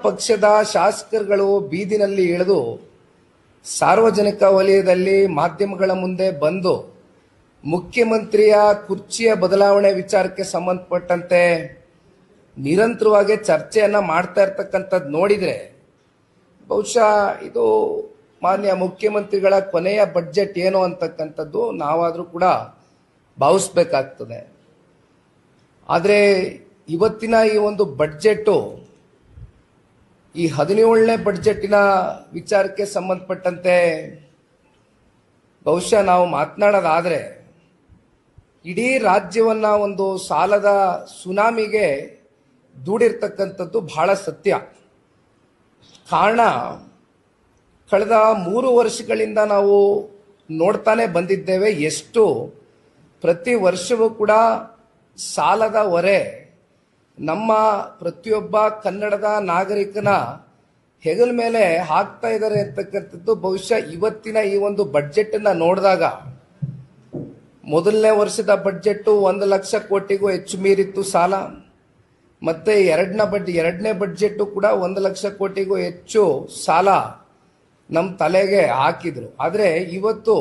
ಪಕ್ಷದ ಶಾಸಕರುಗಳು ಬೀದಿನಲ್ಲಿ ಇಳಿದು ಸಾರ್ವಜನಿಕ ವಲಯದಲ್ಲಿ ಮಾಧ್ಯಮಗಳ ಮುಂದೆ ಬಂದು ಮುಖ್ಯಮಂತ್ರಿಯ ಕುರ್ಚಿಯ ಬದಲಾವಣೆ ವಿಚಾರಕ್ಕೆ ಸಂಬಂಧಪಟ್ಟಂತೆ ನಿರಂತರವಾಗಿ ಚರ್ಚೆಯನ್ನ ಮಾಡ್ತಾ ಇರತಕ್ಕಂಥದ್ದು ನೋಡಿದ್ರೆ ಬಹುಶಃ ಇದು ಮಾನ್ಯ ಮುಖ್ಯಮಂತ್ರಿಗಳ ಕೊನೆಯ ಬಜೆಟ್ ಏನು ಅಂತಕ್ಕಂಥದ್ದು ನಾವಾದರೂ ಕೂಡ ಭಾವಿಸಬೇಕಾಗ್ತದೆ. ಆದರೆ ಇವತ್ತಿನ ಈ ಒಂದು ಬಜೆಟ್ ಈ 17ನೇ ಬಜೆಟಿನ ವಿಚಾರಕ್ಕೆ ಸಂಬಂಧಪಟ್ಟಂತೆ ಬಹುಶಃ ನಾವು ಮಾತನಾಡೋದಾದ್ರೆ ಇಡೀ ರಾಜ್ಯವನ್ನ ಒಂದು ಸಾಲದ ಸುನಾಮಿಗೆ ದೂಡಿರ್ತಕ್ಕಂಥದ್ದು ಬಹಳ ಸತ್ಯ. ಕಾರಣ ಕಳೆದ 3 ವರ್ಷಗಳಿಂದ ನಾವು ನೋಡ್ತಾನೆ ಬಂದಿದ್ದೇವೆ ಎಷ್ಟು ಪ್ರತಿ ವರ್ಷವೂ ಕೂಡ ಸಾಲದ ಹೊರೆ ನಮ್ಮ ಪ್ರತಿಯೊಬ್ಬ ಕನ್ನಡದ ನಾಗರಿಕನ ಹೆಗಲ ಮೇಲೆ ಹಾಕ್ತಾ ಇದ್ದಾರೆ ಅಂತಕ್ಕಂಥದ್ದು ಬಹುಶಃ ಇವತ್ತಿನ ಈ ಒಂದು ಬಜೆಟ್ ಅನ್ನ ನೋಡಿದಾಗ ಮೊದಲನೇ ವರ್ಷದ ಬಜೆಟ್ 1 ಲಕ್ಷ ಕೋಟಿಗೂ ಹೆಚ್ಚು ಮೀರಿತ್ತು ಸಾಲ. ಮತ್ತೆ ಎರಡನೇ ಬಜೆಟ್ ಕೂಡ 1 ಲಕ್ಷ ಕೋಟಿಗೂ ಹೆಚ್ಚು ಸಾಲ ನಮ್ಮ ತಲೆಗೆ ಹಾಕಿದ್ರು. ಆದರೆ ಇವತ್ತು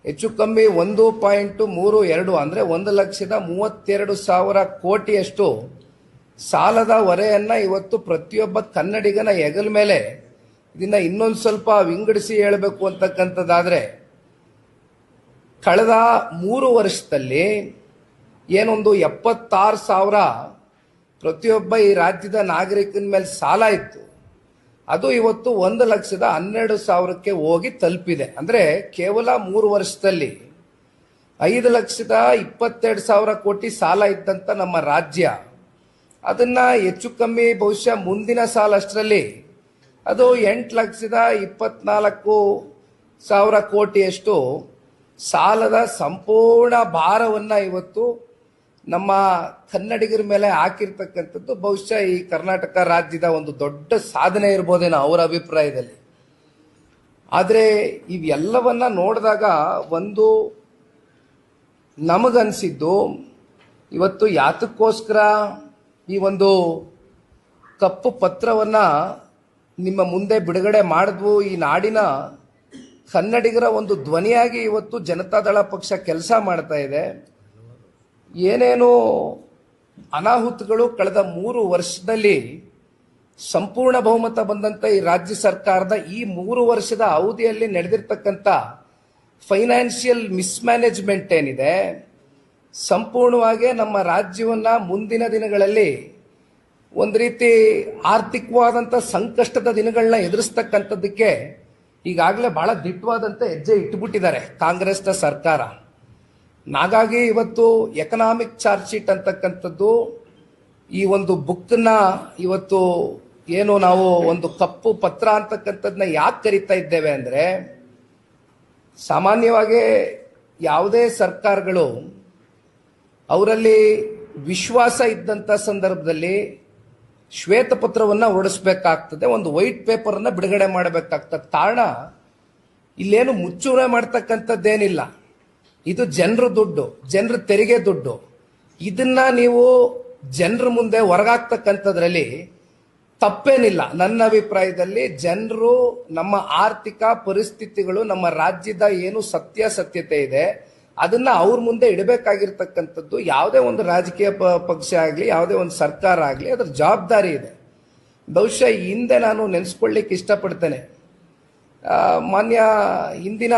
ಹೆಚ್ಚು ಕಮ್ಮಿ 1.32 ಅಂದ್ರೆ 1,32,000 ಕೋಟಿಯಷ್ಟು ಸಾಲದ ಹೊರೆಯನ್ನ ಇವತ್ತು ಪ್ರತಿಯೊಬ್ಬ ಕನ್ನಡಿಗನ ಹೆಗಲ ಮೇಲೆ ಇದನ್ನ ಇನ್ನೊಂದು ಸ್ವಲ್ಪ ವಿಂಗಡಿಸಿ ಹೇಳಬೇಕು ಅಂತಕ್ಕಂಥದ್ದಾದ್ರೆ ಕಳೆದ 3 ವರ್ಷದಲ್ಲಿ ಏನೊಂದು 76,000 ಪ್ರತಿಯೊಬ್ಬ ಈ ರಾಜ್ಯದ ನಾಗರಿಕನ ಮೇಲೆ ಸಾಲ ಇತ್ತು, ಅದು ಇವತ್ತು 1,12,000ಕ್ಕೆ ಹೋಗಿ ತಲುಪಿದೆ. ಅಂದ್ರೆ ಕೇವಲ 3 ವರ್ಷದಲ್ಲಿ 5,22,000 ಕೋಟಿ ಸಾಲ ಇದ್ದಂತ ನಮ್ಮ ರಾಜ್ಯ ಅದನ್ನ ಹೆಚ್ಚು ಕಮ್ಮಿ ಬಹುಶಃ ಮುಂದಿನ ಸಾಲ ಅಷ್ಟರಲ್ಲಿ ಅದು 8,24,000 ಕೋಟಿಯಷ್ಟು ಸಾಲದ ಸಂಪೂರ್ಣ ಭಾರವನ್ನ ಇವತ್ತು ನಮ್ಮ ಕನ್ನಡಿಗರ ಮೇಲೆ ಹಾಕಿರ್ತಕ್ಕಂಥದ್ದು ಬಹುಶಃ ಈ ಕರ್ನಾಟಕ ರಾಜ್ಯದ ಒಂದು ದೊಡ್ಡ ಸಾಧನೆ ಇರ್ಬೋದೇನೋ ಅವರ ಅಭಿಪ್ರಾಯದಲ್ಲಿ. ಆದರೆ ಇವೆಲ್ಲವನ್ನ ನೋಡಿದಾಗ ಒಂದು ನಮಗನ್ಸಿದ್ದು ಇವತ್ತು ಯಾತಕ್ಕೋಸ್ಕರ ಈ ಒಂದು ಕಪ್ಪು ಪತ್ರವನ್ನ ನಿಮ್ಮ ಮುಂದೆ ಬಿಡುಗಡೆ ಮಾಡಿದ್ವು. ಈ ನಾಡಿನ ಕನ್ನಡಿಗರ ಒಂದು ಧ್ವನಿಯಾಗಿ ಇವತ್ತು ಜನತಾದಳ ಪಕ್ಷ ಕೆಲಸ ಮಾಡ್ತಾ ಇದೆ. ಏನೇನು ಅನಾಹುತಗಳು ಕಳೆದ 3 ವರ್ಷದಲ್ಲಿ ಸಂಪೂರ್ಣ ಬಹುಮತ ಬಂದಂತ ಈ ರಾಜ್ಯ ಸರ್ಕಾರದ ಈ 3 ವರ್ಷದ ಅವಧಿಯಲ್ಲಿ ನಡೆದಿರ್ತಕ್ಕಂಥ ಫೈನಾನ್ಷಿಯಲ್ ಮಿಸ್ಮ್ಯಾನೇಜ್ಮೆಂಟ್ ಏನಿದೆ, ಸಂಪೂರ್ಣವಾಗಿ ನಮ್ಮ ರಾಜ್ಯವನ್ನ ಮುಂದಿನ ದಿನಗಳಲ್ಲಿ ಒಂದು ರೀತಿ ಆರ್ಥಿಕವಾದಂಥ ಸಂಕಷ್ಟದ ದಿನಗಳನ್ನ ಎದುರಿಸ್ತಕ್ಕಂಥದ್ದಕ್ಕೆ ಈಗಾಗಲೇ ಬಹಳ ದಿಟ್ಟವಾದಂಥ ಹೆಜ್ಜೆ ಇಟ್ಟುಬಿಟ್ಟಿದ್ದಾರೆ ಕಾಂಗ್ರೆಸ್ನ ಸರ್ಕಾರ. ಹಾಗಾಗಿ ಇವತ್ತು ಎಕನಾಮಿಕ್ ಚಾರ್ಜ್ ಶೀಟ್ ಅಂತಕ್ಕಂಥದ್ದು ಈ ಒಂದು ಬುಕ್ನ ಇವತ್ತು ಏನು ನಾವು ಒಂದು ಕಪ್ಪು ಪತ್ರ ಅಂತಕ್ಕಂಥದ್ದನ್ನ ಯಾಕೆ ಕರಿತಾ ಇದ್ದೇವೆ ಅಂದ್ರೆ ಸಾಮಾನ್ಯವಾಗಿ ಯಾವುದೇ ಸರ್ಕಾರಗಳು ಅವರಲ್ಲಿ ವಿಶ್ವಾಸ ಇದ್ದಂಥ ಸಂದರ್ಭದಲ್ಲಿ ಶ್ವೇತಪತ್ರವನ್ನ ಹೊರಡಿಸಬೇಕಾಗ್ತದೆ, ಒಂದು ವೈಟ್ ಪೇಪರ್ ಅನ್ನ ಬಿಡುಗಡೆ ಮಾಡಬೇಕಾಗ್ತದೆ. ಕಾರಣ ಇಲ್ಲೇನು ಮುಚ್ಚುಮರೆ ಮಾಡ್ತಕ್ಕಂಥದ್ದೇನಿಲ್ಲ, ಇದು ಜನರ ದುಡ್ಡು, ಜನರ ತೆರಿಗೆ ದುಡ್ಡು. ಇದನ್ನ ನೀವು ಜನರ ಮುಂದೆ ಹೊರಗಾಕ್ತಕ್ಕಂಥದ್ರಲ್ಲಿ ತಪ್ಪೇನಿಲ್ಲ. ನನ್ನ ಅಭಿಪ್ರಾಯದಲ್ಲಿ ಜನರು ನಮ್ಮ ಆರ್ಥಿಕ ಪರಿಸ್ಥಿತಿಗಳು ನಮ್ಮ ರಾಜ್ಯದ ಏನು ಸತ್ಯಾಸತ್ಯತೆ ಇದೆ ಅದನ್ನ ಅವ್ರ ಮುಂದೆ ಇಡಬೇಕಾಗಿರ್ತಕ್ಕಂಥದ್ದು ಯಾವುದೇ ಒಂದು ರಾಜಕೀಯ ಪಕ್ಷ ಆಗಲಿ ಯಾವುದೇ ಒಂದು ಸರ್ಕಾರ ಆಗಲಿ ಅದರ ಜವಾಬ್ದಾರಿ ಇದೆ. ಬಹುಶಃ ಹಿಂದೆ ನಾನು ನೆನೆಸ್ಕೊಳ್ಳಿಕ್ಕೆ ಇಷ್ಟಪಡ್ತೇನೆ, ಮಾನ್ಯ ಹಿಂದಿನ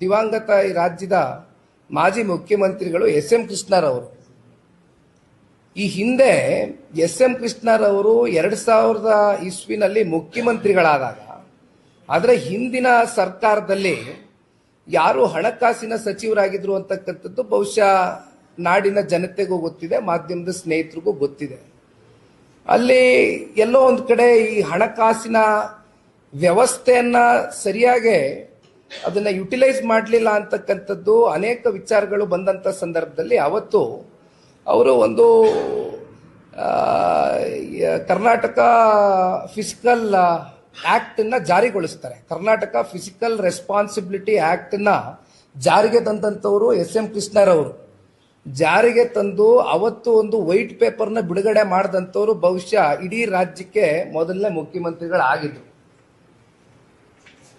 ದಿವಂಗತ ಈ ರಾಜ್ಯದ ಮಾಜಿ ಮುಖ್ಯಮಂತ್ರಿಗಳು ಎಸ್.ಎಂ. ಕೃಷ್ಣರವರು. ಈ ಹಿಂದೆ ಎಸ್.ಎಂ. ಕೃಷ್ಣರವರು 2000 ಇಸ್ವಿನಲ್ಲಿ ಮುಖ್ಯಮಂತ್ರಿಗಳಾದಾಗ ಆದರೆ ಹಿಂದಿನ ಸರ್ಕಾರದಲ್ಲಿ ಯಾರು ಹಣಕಾಸಿನ ಸಚಿವರಾಗಿದ್ರು ಅಂತಕ್ಕಂಥದ್ದು ಬಹುಶಃ ನಾಡಿನ ಜನತೆಗೂ ಗೊತ್ತಿದೆ, ಮಾಧ್ಯಮದ ಸ್ನೇಹಿತರಿಗೂ ಗೊತ್ತಿದೆ. ಅಲ್ಲಿ ಎಲ್ಲೋ ಒಂದು ಕಡೆ ಈ ಹಣಕಾಸಿನ ವ್ಯವಸ್ಥೆಯನ್ನ ಸರಿಯಾಗಿ ಅದನ್ನ ಯುಟಿಲೈಸ್ ಮಾಡಲಿಲ್ಲ ಅಂತಕ್ಕಂಥದ್ದು ಅನೇಕ ವಿಚಾರಗಳು ಬಂದಂತ ಸಂದರ್ಭದಲ್ಲಿ ಅವತ್ತು ಅವರು ಒಂದು ಕರ್ನಾಟಕ ಫಿಸಿಕಲ್ ಆಕ್ಟ್ ಅನ್ನ ಜಾರಿಗೊಳಿಸ್ತಾರೆ. ಕರ್ನಾಟಕ ಫಿಸಿಕಲ್ ರೆಸ್ಪಾನ್ಸಿಬಿಲಿಟಿ ಆಕ್ಟ್ ಅನ್ನ ಜಾರಿಗೆ ತಂದಂತವರು ಎಸ್.ಎಂ. ಕೃಷ್ಣರವರು. ಜಾರಿಗೆ ತಂದು ಅವತ್ತು ಒಂದು ವೈಟ್ ಪೇಪರ್ನ ಬಿಡುಗಡೆ ಮಾಡಿದಂಥವ್ರು ಬಹುಶಃ ಇಡೀ ರಾಜ್ಯಕ್ಕೆ ಮೊದಲನೇ ಮುಖ್ಯಮಂತ್ರಿಗಳಾಗಿದ್ರು.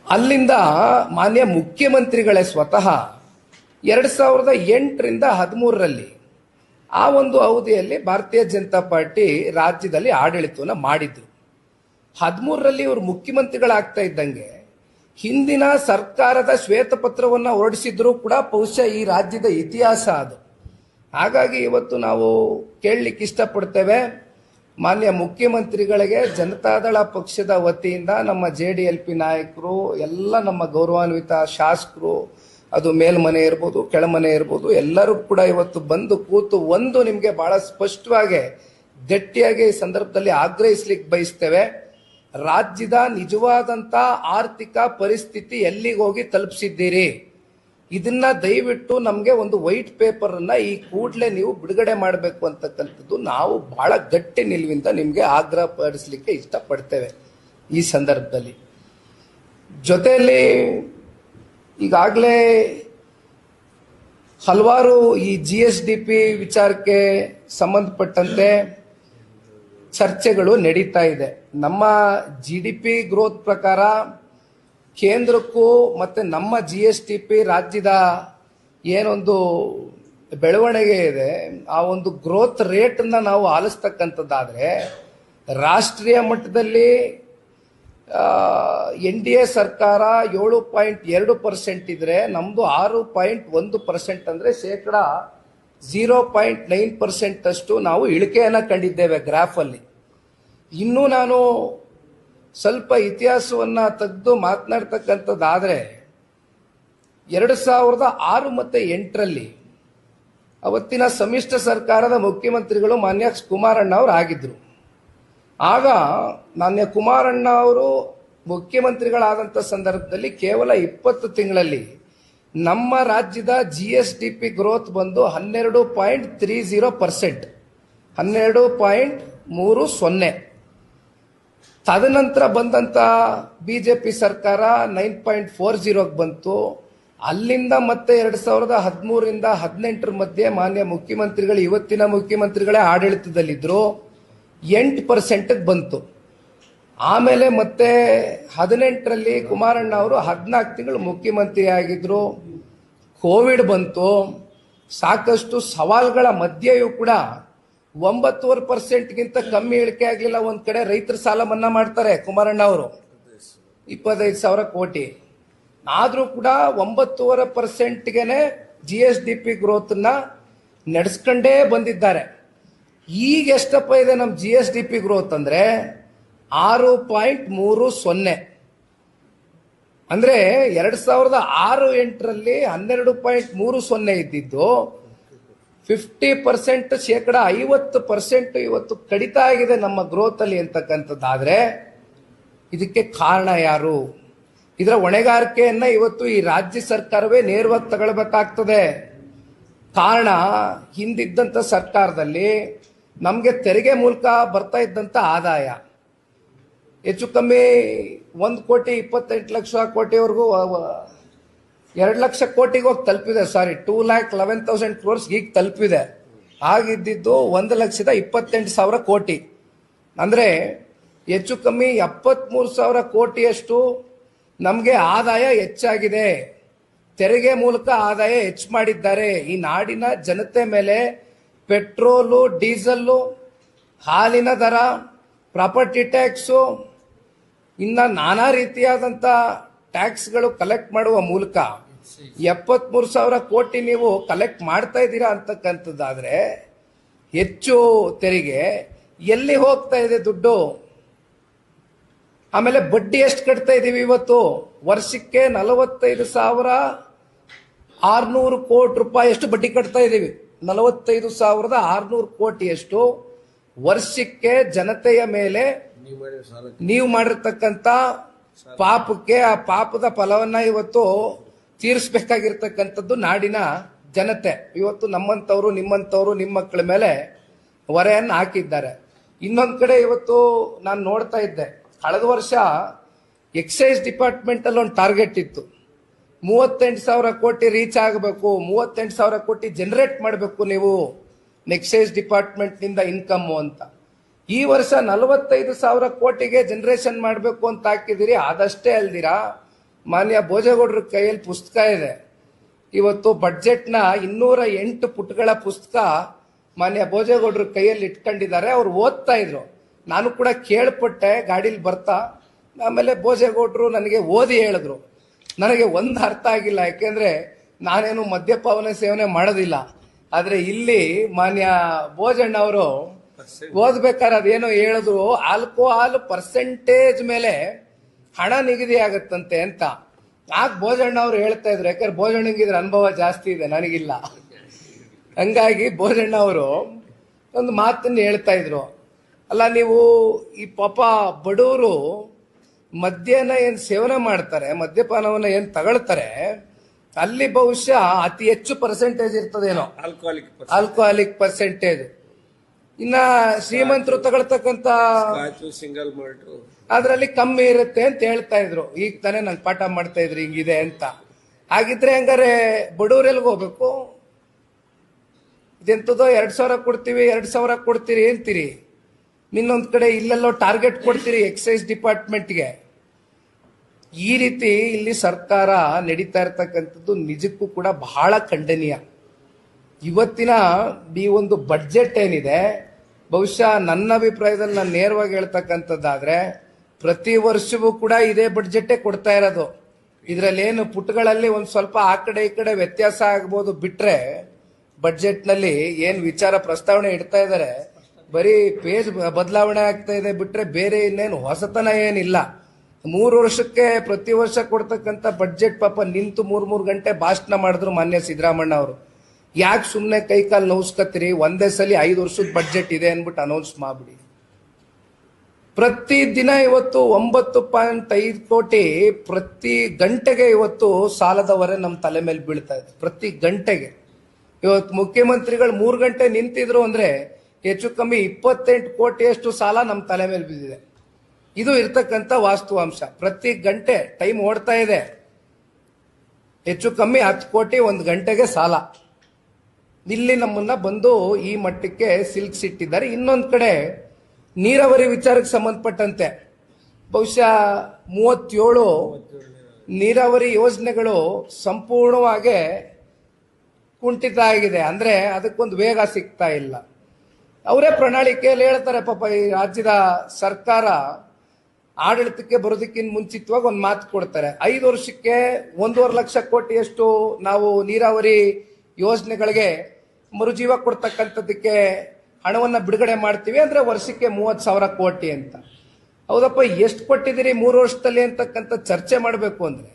ಅಲ್ಲಿಂದ ಮಾನ್ಯ ಮುಖ್ಯಮಂತ್ರಿಗಳೇ ಸ್ವತಃ 2008ರಿಂದ 13ರಲ್ಲಿ ಆ ಒಂದು ಅವಧಿಯಲ್ಲಿ ಭಾರತೀಯ ಜನತಾ ಪಾರ್ಟಿ ರಾಜ್ಯದಲ್ಲಿ ಆಡಳಿತವನ್ನು ಮಾಡಿದ್ರು. 13ರಲ್ಲಿ ಇವರು ಮುಖ್ಯಮಂತ್ರಿಗಳಾಗ್ತಾ ಇದ್ದಂಗೆ ಹಿಂದಿನ ಸರ್ಕಾರದ ಶ್ವೇತಪತ್ರವನ್ನು ಹೊರಡಿಸಿದ್ರು ಕೂಡ ಬಹುಶಃ ಈ ರಾಜ್ಯದ ಇತಿಹಾಸ ಅದು. ಹಾಗಾಗಿ ಇವತ್ತು ನಾವು ಕೇಳಲಿಕ್ಕೆ ಇಷ್ಟಪಡ್ತೇವೆ, ಮಾನ್ಯ ಮುಖ್ಯಮಂತ್ರಿಗಳಿಗೆ ಜನತಾದಳ ಪಕ್ಷದ ವತಿಯಿಂದ ನಮ್ಮ JDLP ನಾಯಕರು, ಎಲ್ಲ ನಮ್ಮ ಗೌರವಾನ್ವಿತ ಶಾಸಕರು, ಅದು ಮೇಲ್ಮನೆ ಇರ್ಬೋದು ಕೆಳಮನೆ ಇರ್ಬೋದು, ಎಲ್ಲರೂ ಕೂಡ ಇವತ್ತು ಬಂದು ಕೂತು ಒಂದು ನಿಮಗೆ ಬಹಳ ಸ್ಪಷ್ಟವಾಗಿ ಗಟ್ಟಿಯಾಗಿ ಈ ಸಂದರ್ಭದಲ್ಲಿ ಆಗ್ರಹಿಸ್ಲಿಕ್ಕೆ ಬಯಸ್ತೇವೆ. ರಾಜ್ಯದ ನಿಜವಾದಂತ ಆರ್ಥಿಕ ಪರಿಸ್ಥಿತಿ ಎಲ್ಲಿಗೆ ಹೋಗಿ ತಲುಪಿಸಿದ್ದೀರಿ, ಇದನ್ನ ದಯವಿಟ್ಟು ನಮಗೆ ಒಂದು ವೈಟ್ ಪೇಪರ್ ಅನ್ನ ಈ ಕೂಡಲೇ ನೀವು ಬಿಡುಗಡೆ ಮಾಡಬೇಕು ಅಂತಕ್ಕಂಥದ್ದು ನಾವು ಬಹಳ ಗಟ್ಟಿ ನಿಲುವಿಂದ ನಿಮಗೆ ಆಗ್ರಹ ಪಡಿಸಲಿಕ್ಕೆ ಇಷ್ಟಪಡ್ತೇವೆ. ಈ ಸಂದರ್ಭದಲ್ಲಿ ಜೊತೆಯಲ್ಲಿ ಈಗಾಗಲೇ ಹಲವಾರು ಈ GSDP ವಿಚಾರಕ್ಕೆ ಸಂಬಂಧಪಟ್ಟಂತೆ ಚರ್ಚೆಗಳು ನಡೀತಾ ಇದೆ. ನಮ್ಮ GDP ಗ್ರೋತ್ ಪ್ರಕಾರ ಕೇಂದ್ರಕ್ಕೂ ಮತ್ತೆ ನಮ್ಮ GSDP ರಾಜ್ಯದ ಏನೊಂದು ಬೆಳವಣಿಗೆ ಇದೆ, ಆ ಒಂದು ಗ್ರೋತ್ ರೇಟ್ ಅನ್ನ ನಾವು ಆಲಿಸ್ತಕ್ಕಂಥದ್ದಾದ್ರೆ ರಾಷ್ಟ್ರೀಯ ಮಟ್ಟದಲ್ಲಿ NDA ಸರ್ಕಾರ 7.2% ಇದ್ರೆ ನಮ್ದು 6.1%, ಅಂದ್ರೆ ಶೇಕಡ 0.9% ಅಷ್ಟು ನಾವು ಇಳಿಕೆಯನ್ನ ಕಂಡಿದ್ದೇವೆ ಗ್ರಾಫ್ ಅಲ್ಲಿ. ಇನ್ನೂ ನಾನು ಸ್ವಲ್ಪ ಇತಿಹಾಸವನ್ನ ತೆಗೆದು ಮಾತನಾಡ್ತಕ್ಕಂಥದ್ದಾದ್ರೆ 2006 ಮತ್ತು 8ರಲ್ಲಿ ಅವತ್ತಿನ ಸಮ್ಮಿಶ್ರ ಸರ್ಕಾರದ ಮುಖ್ಯಮಂತ್ರಿಗಳು ಮಾನ್ಯ ಕುಮಾರಣ್ಣ ಅವರು ಆಗಿದ್ರು. ಆಗ ಮಾನ್ಯ ಕುಮಾರಣ್ಣ ಅವರು ಮುಖ್ಯಮಂತ್ರಿಗಳಾದಂಥ ಸಂದರ್ಭದಲ್ಲಿ ಕೇವಲ 20 ತಿಂಗಳಲ್ಲಿ ನಮ್ಮ ರಾಜ್ಯದ GSDP ಗ್ರೋತ್ ಬಂದು 12.30%, 12.30. ತದನಂತರ ಬಂದಂತ BJP ಸರ್ಕಾರ 9.40 ಬಂತು. ಅಲ್ಲಿಂದ ಮತ್ತೆ 2013ರಿಂದ 18 ಮಧ್ಯೆ ಮಾನ್ಯ ಮುಖ್ಯಮಂತ್ರಿಗಳು, ಇವತ್ತಿನ ಮುಖ್ಯಮಂತ್ರಿಗಳೇ ಆಡಳಿತದಲ್ಲಿದ್ರು, 8% ಬಂತು. ಆಮೇಲೆ ಮತ್ತೆ 18ರಲ್ಲಿ ಕುಮಾರಣ್ಣ ಅವರು 14 ತಿಂಗಳು ಮುಖ್ಯಮಂತ್ರಿ ಆಗಿದ್ರು. ಕೋವಿಡ್ ಬಂತು. ಸಾಕಷ್ಟು ಸವಾಲುಗಳ ಮಧ್ಯೆಯೂ ಕೂಡ 9.5%ಗಿಂತ ಕಮ್ಮಿ ಇಳಿಕೆ ಆಗಲಿಲ್ಲ. ಒಂದ್ ಕಡೆ ರೈತರ ಸಾಲ ಮನ್ನಾ ಮಾಡ್ತಾರೆ ಕುಮಾರಣ್ಣ ಅವರು 25,000 ಕೋಟಿ, ಆದ್ರೂ ಕೂಡ 9.5%ಗೆನೆ GSDP ಗ್ರೋತ್ ನ ನಡೆಸ್ಕೊಂಡೇ ಬಂದಿದ್ದಾರೆ. ಈಗ ಎಷ್ಟಪ್ಪ ಇದೆ ನಮ್ಮ GSDP ಗ್ರೋತ್ ಅಂದ್ರೆ 6.30. ಅಂದ್ರೆ 2006-8ರಲ್ಲಿ 12.30 ಇದ್ದಿದ್ದು 50%, ಶೇಕಡ 50% ಇವತ್ತು ಕಡಿತ ಆಗಿದೆ ನಮ್ಮ ಗ್ರೋತ್ ಅಲ್ಲಿ ಅಂತಕ್ಕಂಥದ್ದಾದ್ರೆ ಇದಕ್ಕೆ ಕಾರಣ ಯಾರು? ಇದರ ಹೊಣೆಗಾರಿಕೆಯನ್ನ ಇವತ್ತು ಈ ರಾಜ್ಯ ಸರ್ಕಾರವೇ ನೇರವಾಗಿ ತಗೊಳ್ಬೇಕಾಗ್ತದೆ. ಕಾರಣ, ಹಿಂದಿದ್ದಂತ ಸರ್ಕಾರದಲ್ಲಿ ನಮಗೆ ತೆರಿಗೆ ಮೂಲಕ ಬರ್ತಾ ಇದ್ದಂತ ಆದಾಯ ಹೆಚ್ಚು ಕಮ್ಮಿ 1,28,00,000 ಕೋಟಿವರೆಗೂ 2 ಲಕ್ಷ ಕೋಟಿಗೆ ಹೋಗಿ ತಲುಪಿದೆ. 2,11,000 crores ಈಗ ತಲುಪಿದೆ. ಆಗಿದ್ದು 1,28,000 ಕೋಟಿ. ಅಂದ್ರೆ ಹೆಚ್ಚು ಕಮ್ಮಿ 73,000 ಕೋಟಿಯಷ್ಟು ನಮಗೆ ಆದಾಯ ಹೆಚ್ಚಾಗಿದೆ. ತೆರಿಗೆ ಮೂಲಕ ಆದಾಯ ಹೆಚ್ಚು ಮಾಡಿದ್ದಾರೆ. ಈ ನಾಡಿನ ಜನತೆ ಮೇಲೆ ಪೆಟ್ರೋಲು, ಡೀಸೆಲ್ಲು, ಹಾಲಿನ ದರ, ಪ್ರಾಪರ್ಟಿ ಟ್ಯಾಕ್ಸು, ಇನ್ನ ನಾನಾ ರೀತಿಯಾದಂತ ಟ್ಯಾಕ್ಸ್ಗಳು ಕಲೆಕ್ಟ್ ಮಾಡುವ ಮೂಲಕ 73,000 ಕೋಟಿ ನೀವು ಕಲೆಕ್ಟ್ ಮಾಡ್ತಾ ಇದ್ದೀರಾ ಅಂತಕ್ಕಂಥದ್ದಾದ್ರೆ ಹೆಚ್ಚು ತೆರಿಗೆ ಎಲ್ಲಿ ಹೋಗ್ತಾ ಇದೆ ದುಡ್ಡು? ಆಮೇಲೆ ಬಡ್ಡಿ ಎಷ್ಟು ಕಟ್ತಾ ಇದೀವಿ ಇವತ್ತು? ವರ್ಷಕ್ಕೆ 45,600 ಕೋಟಿ ರೂಪಾಯಿ ಎಷ್ಟು ಬಡ್ಡಿ ಕಟ್ತಾ ಇದೀವಿ. 45,600 ಕೋಟಿಯಷ್ಟು ವರ್ಷಕ್ಕೆ ಜನತೆಯ ಮೇಲೆ ನೀವು ಮಾಡಿರ್ತಕ್ಕಂಥ ಪಾಪಕ್ಕೆ, ಆ ಪಾಪದ ಫಲವನ್ನ ಇವತ್ತು ತೀರಿಸಬೇಕಾಗಿರ್ತಕ್ಕಂಥದ್ದು ನಾಡಿನ ಜನತೆ. ಇವತ್ತು ನಮ್ಮಂತವ್ರು, ನಿಮ್ಮಂತವ್ರು, ನಿಮ್ಮ ಮಕ್ಕಳ ಮೇಲೆ ಹೊರೆಯನ್ನು ಹಾಕಿದ್ದಾರೆ. ಇನ್ನೊಂದ್ ಕಡೆ ಇವತ್ತು ನಾನು ನೋಡ್ತಾ ಇದ್ದೆ, ಕಳೆದ ವರ್ಷ ಎಕ್ಸೈಸ್ ಡಿಪಾರ್ಟ್ಮೆಂಟ್ ಅಲ್ಲಿ ಒಂದು ಟಾರ್ಗೆಟ್ ಇತ್ತು. 38,000 ಕೋಟಿ ರೀಚ್ ಆಗಬೇಕು, 38,000 ಕೋಟಿ ಜನರೇಟ್ ಮಾಡಬೇಕು ನೀವು ಎಕ್ಸೈಸ್ ಡಿಪಾರ್ಟ್ಮೆಂಟ್ ನಿಂದ ಇನ್ಕಮ್ ಅಂತ. ಈ ವರ್ಷ 45,000 ಕೋಟಿಗೆ ಜನರೇಷನ್ ಮಾಡಬೇಕು ಅಂತ ಹಾಕಿದಿರಿ. ಅದಷ್ಟೇ ಅಲ್ದಿರಾ ಮಾನ್ಯ ಭೋಜೇಗೌಡರ ಕೈಯಲ್ಲಿ ಪುಸ್ತಕ ಇದೆ. ಇವತ್ತು ಬಡ್ಜೆಟ್ನ 208 ಪುಟಗಳ ಪುಸ್ತಕ ಮಾನ್ಯ ಭೋಜೇಗೌಡರ ಕೈಯಲ್ಲಿ ಇಟ್ಕೊಂಡಿದ್ದಾರೆ. ಅವ್ರು ಓದ್ತಾ ಇದ್ರು. ನಾನು ಕೂಡ ಕೇಳ್ಪಟ್ಟೆ ಗಾಡಿಲಿ ಬರ್ತಾ. ಆಮೇಲೆ ಭೋಜೇಗೌಡರು ನನಗೆ ಓದಿ ಹೇಳಿದ್ರು. ನನಗೆ ಒಂದು ಅರ್ಥ ಆಗಿಲ್ಲ, ಯಾಕೆಂದ್ರೆ ನಾನೇನು ಮದ್ಯಪಾನ ಸೇವನೆ ಮಾಡೋದಿಲ್ಲ. ಆದ್ರೆ ಇಲ್ಲಿ ಮಾನ್ಯ ಭೋಜಣ್ಣ ಅವರು ಓದ್ಬೇಕಾದ್ರೆ ಅದೇನೋ ಹೇಳಿದ್ರು, ಆಲ್ಕೋಹಾಲ್ ಪರ್ಸೆಂಟೇಜ್ ಮೇಲೆ ಹಣ ನಿಗದಿ ಆಗತ್ತಂತೆ ಅಂತ. ಆಗ ಭೋಜಣ್ಣ ಅವರು ಹೇಳ್ತಾ ಇದ್ರು, ಯಾಕಂದ್ರೆ ಭೋಜಣ್ಣಂಗಿದ್ರ ಅನುಭವ ಜಾಸ್ತಿ ಇದೆ, ನನಗಿಲ್ಲ. ಹಂಗಾಗಿ ಭೋಜಣ್ಣ ಅವರು ಒಂದು ಮಾತನ್ನು ಹೇಳ್ತಾ ಇದ್ರು, ಅಲ್ಲ ನೀವು ಈ ಪಾಪ ಬಡವರು ಮದ್ಯನ ಏನ್ ಸೇವನೆ ಮಾಡ್ತಾರೆ, ಮದ್ಯಪಾನವನ್ನ ಏನ್ ತಗೊಳ್ತಾರೆ, ಅಲ್ಲಿ ಬಹುಶಃ ಅತಿ ಹೆಚ್ಚು ಪರ್ಸೆಂಟೇಜ್ ಇರ್ತದೇನೋ ಆಲ್ಕೋಹಾಲಿಕ್ ಪರ್ಸೆಂಟೇಜ್. ಇನ್ನ ಶ್ರೀಮಂತರು ತಗೊಳ್ತಕ್ಕಂತ ಸಿಂಗಲ್ ಮಾಲ್ಟ್ ಅದ್ರಲ್ಲಿ ಕಮ್ಮಿ ಇರುತ್ತೆ ಅಂತ ಹೇಳ್ತಾ ಇದ್ರು. ಈಗ ತಾನೇ ನಂಗೆ ಪಾಠ ಮಾಡ್ತಾ ಇದ್ರು ಹಿಂಗಿದೆ ಅಂತ. ಹಾಗಿದ್ರೆ ಹಂಗಾರೆ ಬಡವರೆಲ್ಗೆ ಹೋಗ್ಬೇಕು? ಇದೆಂತದೋ 2,000 ಕೊಡ್ತೀವಿ, 2,000 ಕೊಡ್ತೀರಿ ಅಂತೀರಿ. ಇನ್ನೊಂದ್ ಕಡೆ ಇಲ್ಲೆಲ್ಲೋ ಟಾರ್ಗೆಟ್ ಕೊಡ್ತೀರಿ ಎಕ್ಸೈಸ್ ಡಿಪಾರ್ಟ್ಮೆಂಟ್ಗೆ. ಈ ರೀತಿ ಇಲ್ಲಿ ಸರ್ಕಾರ ನಡೀತಾ ಇರ್ತಕ್ಕಂಥದ್ದು ನಿಜಕ್ಕೂ ಕೂಡ ಬಹಳ ಖಂಡನೀಯ. ಇವತ್ತಿನ ಈ ಒಂದು ಬಡ್ಜೆಟ್ ಏನಿದೆ, ಬಹುಶಃ ನನ್ನ ಅಭಿಪ್ರಾಯದಲ್ಲಿ ನಾನು ನೇರವಾಗಿ ಹೇಳ್ತಕ್ಕಂಥದ್ದಾದ್ರೆ ಪ್ರತಿ ವರ್ಷವೂ ಕೂಡ ಇದೇ ಬಡ್ಜೆಟ್ಟೇ ಕೊಡ್ತಾ ಇರೋದು. ಇದರಲ್ಲಿ ಏನು ಪುಟಗಳಲ್ಲಿ ಒಂದು ಸ್ವಲ್ಪ ಆ ಕಡೆ ಈ ಕಡೆ ವ್ಯತ್ಯಾಸ ಆಗ್ಬೋದು ಬಿಟ್ರೆ, ಬಡ್ಜೆಟ್ನಲ್ಲಿ ಏನು ವಿಚಾರ ಪ್ರಸ್ತಾವನೆ ಇಡ್ತಾ ಇದ್ದಾರೆ ಬರೀ ಪೇಜ್ ಬದಲಾವಣೆ ಆಗ್ತಾ ಇದೆ ಬಿಟ್ರೆ ಬೇರೆ ಇನ್ನೇನು ಹೊಸತನ ಏನಿಲ್ಲ. 3 ವರ್ಷಕ್ಕೆ ಪ್ರತಿ ವರ್ಷ ಕೊಡ್ತಕ್ಕಂಥ ಬಡ್ಜೆಟ್ ಪಾಪ ನಿಂತು 3 ಗಂಟೆ ಭಾಷಣ ಮಾಡಿದ್ರು ಮಾನ್ಯ ಸಿದ್ದರಾಮಣ್ಣ ಅವರು. ಯಾಕೆ ಸುಮ್ಮನೆ ಕೈಕಾಲು ನೋವ್ಸ್ಕತ್ತೀರಿ? ಒಂದೇ ಸಲ 5 ವರ್ಷದ ಬಡ್ಜೆಟ್ ಇದೆ ಅನ್ಬಿಟ್ಟು ಅನೌನ್ಸ್ ಮಾಡ್ಬಿಡಿ. ಪ್ರತಿ ದಿನ ಇವತ್ತು 9.5 ಕೋಟಿ ಪ್ರತಿ ಗಂಟೆಗೆ ಇವತ್ತು ಸಾಲದ ಹೊರೆ ನಮ್ಮ ತಲೆ ಮೇಲೆ ಬೀಳ್ತಾ ಇದೆ. ಪ್ರತಿ ಗಂಟೆಗೆ ಇವತ್ತು ಮುಖ್ಯಮಂತ್ರಿಗಳು 3 ಗಂಟೆ ನಿಂತಿದ್ರು ಅಂದ್ರೆ ಹೆಚ್ಚು ಕಮ್ಮಿ 28 ಕೋಟಿಯಷ್ಟು ಸಾಲ ನಮ್ಮ ತಲೆ ಮೇಲೆ ಬಿದ್ದಿದೆ. ಇದು ಇರ್ತಕ್ಕಂಥ ವಾಸ್ತವಾಂಶ. ಪ್ರತಿ ಗಂಟೆ ಟೈಮ್ ಓಡ್ತಾ ಇದೆ. ಹೆಚ್ಚು ಕಮ್ಮಿ 10 ಕೋಟಿ ಒಂದು ಗಂಟೆಗೆ ಸಾಲ. ಇಲ್ಲಿ ನಮ್ಮನ್ನ ಬಂದು ಈ ಮಟ್ಟಕ್ಕೆ ಸಿಲುಕಿಸಿಟ್ಟಿದ್ದಾರೆ. ಇನ್ನೊಂದು ಕಡೆ ನೀರಾವರಿ ವಿಚಾರಕ್ಕೆ ಸಂಬಂಧಪಟ್ಟಂತೆ ಬಹುಶಃ 37 ನೀರಾವರಿ ಯೋಜನೆಗಳು ಸಂಪೂರ್ಣವಾಗಿ ಕುಂಠಿತ ಆಗಿದೆ. ಅಂದ್ರೆ ಅದಕ್ಕೊಂದು ವೇಗ ಸಿಗ್ತಾ ಇಲ್ಲ. ಅವರೇ ಪ್ರಣಾಳಿಕೆಯಲ್ಲಿ ಹೇಳ್ತಾರೆ, ಪಾಪ ಈ ರಾಜ್ಯದ ಸರ್ಕಾರ ಆಡಳಿತಕ್ಕೆ ಬರೋದಕ್ಕಿಂತ ಮುಂಚಿತವಾಗಿ ಒಂದು ಮಾತು ಕೊಡ್ತಾರೆ. 5 ವರ್ಷಕ್ಕೆ 1.5 ಲಕ್ಷ ಕೋಟಿಯಷ್ಟು ನಾವು ನೀರಾವರಿ ಯೋಜನೆಗಳಿಗೆ ಮರುಜೀವ ಕೊಡ್ತಕ್ಕಂಥದ್ದಕ್ಕೆ ಹಣವನ್ನ ಬಿಡುಗಡೆ ಮಾಡ್ತೀವಿ. ಅಂದ್ರೆ ವರ್ಷಕ್ಕೆ 30,000 ಕೋಟಿ ಅಂತ. ಹೌದಪ್ಪ, ಎಷ್ಟು ಕೊಟ್ಟಿದ್ದೀರಿ 3 ವರ್ಷದಲ್ಲಿ ಅಂತಕ್ಕಂಥ ಚರ್ಚೆ ಮಾಡಬೇಕು ಅಂದ್ರೆ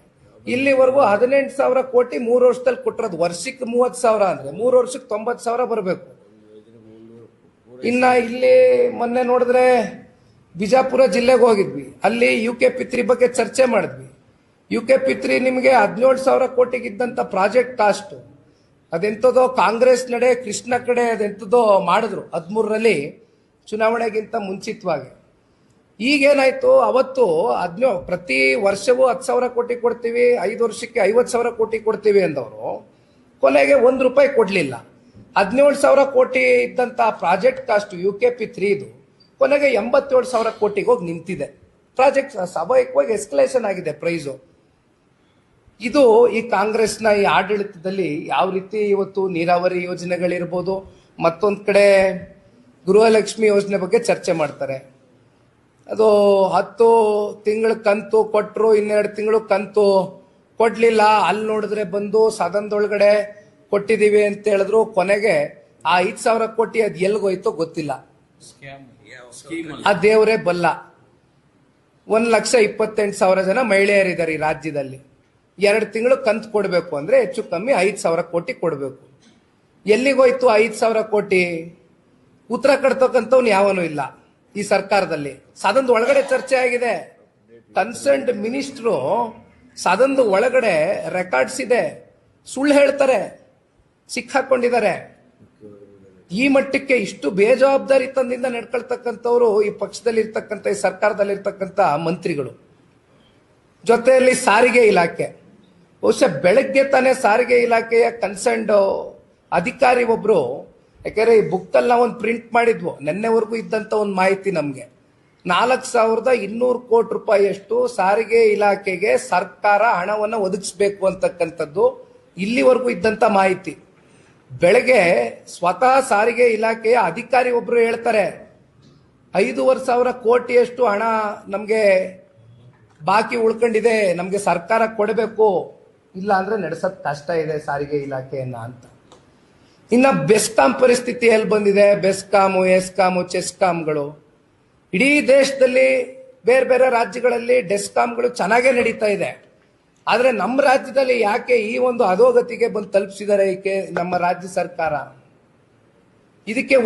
ಇಲ್ಲಿವರೆಗೂ 18,000 ಕೋಟಿ 3 ವರ್ಷದಲ್ಲಿ ಕೊಟ್ಟಿರೋದು. ವರ್ಷಕ್ಕೆ 30,000 ಅಂದ್ರೆ 3 ವರ್ಷಕ್ಕೆ 90,000 ಬರಬೇಕು. ಇನ್ನ ಇಲ್ಲಿ ಮೊನ್ನೆ ನೋಡಿದ್ರೆ ಬಿಜಾಪುರ ಜಿಲ್ಲೆಗೆ ಹೋಗಿದ್ವಿ. ಅಲ್ಲಿ UKP3 ಬಗ್ಗೆ ಚರ್ಚೆ ಮಾಡಿದ್ವಿ. UKP3 ನಿಮಗೆ 17,000 ಕೋಟಿಗಿದ್ದಂತ ಪ್ರಾಜೆಕ್ಟ್ ಕಾಸ್ಟ್ ಅದೆಂತದೋ ಕಾಂಗ್ರೆಸ್ ನಡೆ ಕೃಷ್ಣ ಕಡೆ ಅದೆಂತದೋ ಮಾಡಿದ್ರು 13ರಲ್ಲಿ ಚುನಾವಣೆಗಿಂತ ಮುಂಚಿತವಾಗಿ. ಈಗೇನಾಯ್ತು, ಅವತ್ತು ಪ್ರತಿ ವರ್ಷವೂ 10,000 ಕೋಟಿ ಕೊಡ್ತೀವಿ, 5 ವರ್ಷಕ್ಕೆ 50,000 ಕೋಟಿ ಕೊಡ್ತೀವಿ ಅಂದವರು ಕೊನೆಗೆ ₹1 ಕೊಡ್ಲಿಲ್ಲ. 17,000 ಕೋಟಿ ಇದ್ದಂತ ಪ್ರಾಜೆಕ್ಟ್ ಕಾಸ್ಟ್ UKP3 ಇದು ಕೊನೆಗೆ 87,000 ಕೋಟಿಗೆ ಹೋಗಿ ನಿಂತಿದೆ. ಪ್ರಾಜೆಕ್ಟ್ ಸ್ವಾಭಾವಿಕವಾಗಿ ಎಸ್ಕಲೇಷನ್ ಆಗಿದೆ ಪ್ರೈಸು. ಇದು ಈ ಕಾಂಗ್ರೆಸ್ನ ಈ ಆಡಳಿತದಲ್ಲಿ ಯಾವ ರೀತಿ ಇವತ್ತು ನೀರಾವರಿ ಯೋಜನೆಗಳಿರ್ಬೋದು, ಮತ್ತೊಂದು ಕಡೆ ಗೃಹಲಕ್ಷ್ಮಿ ಯೋಜನೆ ಬಗ್ಗೆ ಚರ್ಚೆ ಮಾಡ್ತಾರೆ. ಅದು 10 ತಿಂಗಳ ಕಂತು ಕೊಟ್ಟರು, 12 ತಿಂಗಳು ಕಂತು ಕೊಡ್ಲಿಲ್ಲ. ಅಲ್ಲಿ ನೋಡಿದ್ರೆ ಬಂದು ಸದನದೊಳಗಡೆ ಕೊಟ್ಟಿದೀವಿ ಅಂತ ಹೇಳಿದ್ರು. ಕೊನೆಗೆ ಆ 5,000 ಕೋಟಿ ಅದು ಎಲ್ಗೋಯ್ತೋ ಗೊತ್ತಿಲ್ಲ. ಆ ದೇವರೇ ಬಲ್ಲ. 1,28,000 ಜನ ಮಹಿಳೆಯರಿದ್ದಾರೆ ಈ ರಾಜ್ಯದಲ್ಲಿ. 2 ತಿಂಗಳು ಕಂತು ಕೊಡಬೇಕು ಅಂದ್ರೆ ಹೆಚ್ಚು ಕಮ್ಮಿ 5,000 ಕೋಟಿ ಕೊಡಬೇಕು. ಎಲ್ಲಿಗೋಯ್ತು 5,000 ಕೋಟಿ? ಉತ್ತರ ಕಟ್ತಕ್ಕಂಥವ್ನು ಯಾವನೂ ಇಲ್ಲ ಈ ಸರ್ಕಾರದಲ್ಲಿ. ಸದನದ ಒಳಗಡೆ ಚರ್ಚೆ ಆಗಿದೆ. ಕನ್ಸರ್ನ್ಡ್ ಮಿನಿಸ್ಟ್ರು ಸದನದ ಒಳಗಡೆ ರೆಕಾರ್ಡ್ಸ್ ಇದೆ, ಸುಳ್ಳು ಹೇಳ್ತಾರೆ, ಸಿಕ್ಕಾಕೊಂಡಿದ್ದಾರೆ. ಈ ಮಟ್ಟಕ್ಕೆ ಇಷ್ಟು ಬೇಜವಾಬ್ದಾರಿತನದಿಂದ ನಡ್ಕೊಳ್ತಕ್ಕಂಥವ್ರು ಈ ಪಕ್ಷದಲ್ಲಿ ಇರ್ತಕ್ಕಂಥ ಈ ಸರ್ಕಾರದಲ್ಲಿ ಇರ್ತಕ್ಕಂಥ ಮಂತ್ರಿಗಳು. ಜೊತೆಯಲ್ಲಿ ಸಾರಿಗೆ ಇಲಾಖೆ ಬಹುಶಃ ಬೆಳಗ್ಗೆ ತಾನೇ ಸಾರಿಗೆ ಇಲಾಖೆಯ ಕನ್ಸರ್ನ್ಡ್ ಅಧಿಕಾರಿ ಒಬ್ರು, ಯಾಕಂದ್ರೆ ಈ ಬುಕ್ಕಲ್ಲಿ ನಾವು ಒಂದು ಪ್ರಿಂಟ್ ಮಾಡಿದ್ವು, ನಿನ್ನೆವರೆಗೂ ಇದ್ದಂತ ಒಂದು ಮಾಹಿತಿ ನಮಗೆ 4,200 ಕೋಟಿ ರೂಪಾಯಿಯಷ್ಟು ಸಾರಿಗೆ ಇಲಾಖೆಗೆ ಸರ್ಕಾರ ಹಣವನ್ನು ಒದಗಿಸಬೇಕು ಅಂತಕ್ಕಂಥದ್ದು ಇಲ್ಲಿವರೆಗೂ ಇದ್ದಂತ ಮಾಹಿತಿ. ಬೆಳಗ್ಗೆ ಸ್ವತಃ ಸಾರಿಗೆ ಇಲಾಖೆಯ ಅಧಿಕಾರಿ ಒಬ್ರು ಹೇಳ್ತಾರೆ 5,500 ಕೋಟಿಯಷ್ಟು ಹಣ ನಮಗೆ ಬಾಕಿ ಉಳ್ಕೊಂಡಿದೆ, ನಮಗೆ ಸರ್ಕಾರ ಕೊಡಬೇಕು, ಇಲ್ಲ ಅಂದ್ರೆ ನಡೆಸೋದ್ ಕಷ್ಟ ಇದೆ ಸಾರಿಗೆ ಇಲಾಖೆಯನ್ನ ಅಂತ. ಇನ್ನ ಬೆಸ್ಕಾಂ ಪರಿಸ್ಥಿತಿ ಎಲ್ಲಿ ಬಂದಿದೆ? ಬೆಸ್ಕಾಮು, ಎಸ್ಕಾಮು, ಚೆಸ್ಕಾಂಗಳು ಇಡೀ ದೇಶದಲ್ಲಿ ಬೇರೆ ಬೇರೆ ರಾಜ್ಯಗಳಲ್ಲಿ ಡೆಸ್ಕಾಂಗಳು ಚೆನ್ನಾಗೇ ನಡೀತಾ ಇದೆ. ಆದ್ರೆ ನಮ್ಮ ರಾಜ್ಯದಲ್ಲಿ ಯಾಕೆ ಈ ಒಂದು ಅಧೋಗತಿಗೆ ಬಂದು ತಲುಪಿಸಿದ್ದಾರೆ ನಮ್ಮ ರಾಜ್ಯ ಸರ್ಕಾರ? ಇದಕ್ಕೆ